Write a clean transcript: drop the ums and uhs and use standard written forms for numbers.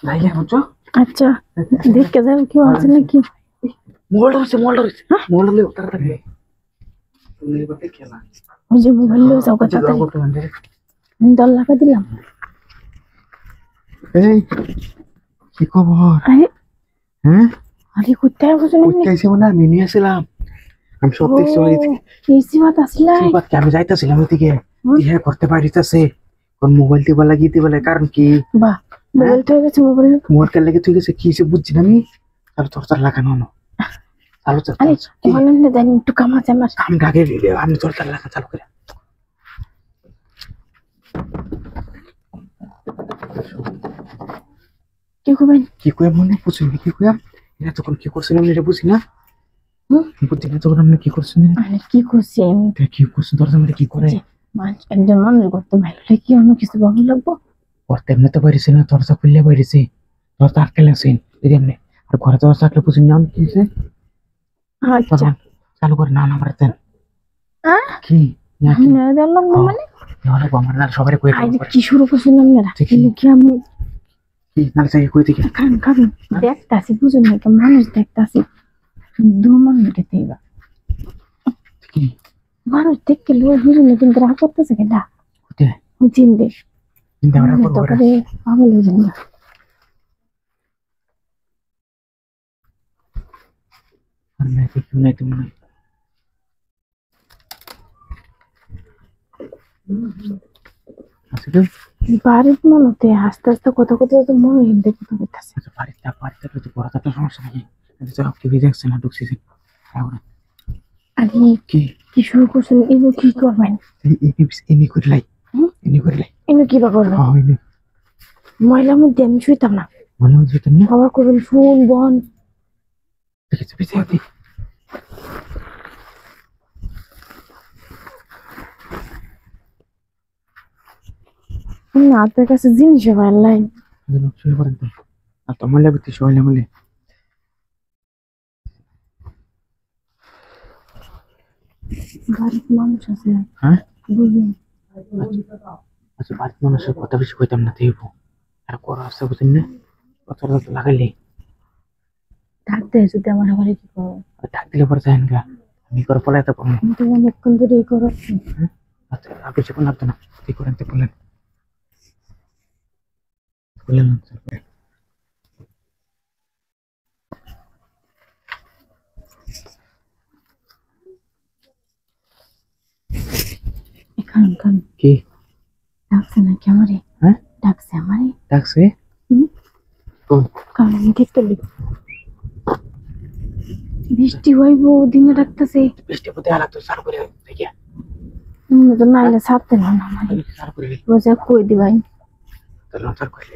যাইলে বুঝছো আচ্ছা দেখে যাও কি আছে নাকি মোবাইল রয়েছে মোবাইল লই তাড়াতাড়ি তুমি এবারে খেলা ওই যে মোবাইল লয়ে যাও কথা আমি দল লাগা দিলাম এই কি খবর আরে হ্যাঁ আরে কোথায় বসে কইতেছি না আমি নিয়ে আসলাম আমি সব দেখছি ওই এসি বাত আসলে এই বাত আমি যাইতাছিলাম ওইদিকে ইহা করতে পারিতাছে কোন মোবাইল টিপা লাগিয়ে দিবলে কারণ কি বাহ মোবাইল তো গেছে মোবাইল কে লাগে তুই গেছে কি সে বুঝছি না আমি আর তোর লাগানো না চালু চালু আরে অনলাইনে জানি একটু কাম আছে আমার কাম ডাকে আমি তোর লাগা চালু করে কি করবেন কি কই মনে বুঝিনি কি কই এটা তখন কি করছিলাম এটা বুঝি না বুঝছি না তখন আমি কি করছিলাম আরে কি করছি আমি কি করছি দরজা মধ্যে কি করে একজন মানুষ করতে ভালো লাগে অন্য কিছু ভালো লাগবো করতে এমনি তো পারিস না দরজা খুললে পারিস দরজা আটকে লাগছেন যদি এমনি আর ঘরে দরজা আটলে বুঝি না কি আচ্ছা চালু করে না আমার দেন কি না দিলাম মানে নাহলে আমার না সবারে কই কি শুরু করছিলাম না কি আমি কি না চাই কই থেকে খান দেখতাছি বুঝুন না মানুষ দেখতাছি দুমন মিটাতে এবার কি মানুষ দেখতে লোক বুঝুন না কিন্তু রাগ করতেছে কেন কোথায় চিনতে চিন্তা ভাবনা করবো তারপরে পাগল হয়ে যান না আর না কিছু নাই তো মনে বাড়ির মনতে আস্তে আস্তে কথা কথা তো মনে হিন্দে কথা বলতেছে বাড়িতে তো বড় একটা সমস্যা নাকি সব টিভি দেখছে না ঢুকছি আরে কি শুরু করছেন এই যে কি করবেন এনি করে লাই এনে কি বা করবেন ময়লার মধ্যে আমি শুইতাম না মনে হচ্ছে না আবার করবেন ফোন বন দেখেছি পিছিয়ে না তোর কাছে জিনিস ভাল্লাই শুয়ে পড়েন তো আর তোমার লাগবে তুই শোয়ালে বলে বাড়ির মানুষ আছে হ্যাঁ বুঝলেন আচ্ছা বাড়ির মানুষের কথা বেশি কইতাম না তুই আর করা আসতে বুঝেন না কথা লাগাইলে থাকতে যদি আমার ঘরে কি করো ডাক দিলে পরে যাই গা আমি করে পলাইতে পারবো তো অনেকক্ষণ ধরে এই করো আচ্ছা আপনি সেখানে লাগতো না তুই করেন তো বললেন খান কি ডাকছে নাকি আমারে হ্যাঁ ডাকছে আমারে ডাকছে কোন কারণ আমি দেখতে বৃষ্টি হইব দিনে ডাকতেছে বৃষ্টি পথে আলাদা চালু করে দেখিয়া তো নাইলে ছাড়তে না আমারে চালু করে বোঝা কই দিবাই তাহলে চালু করে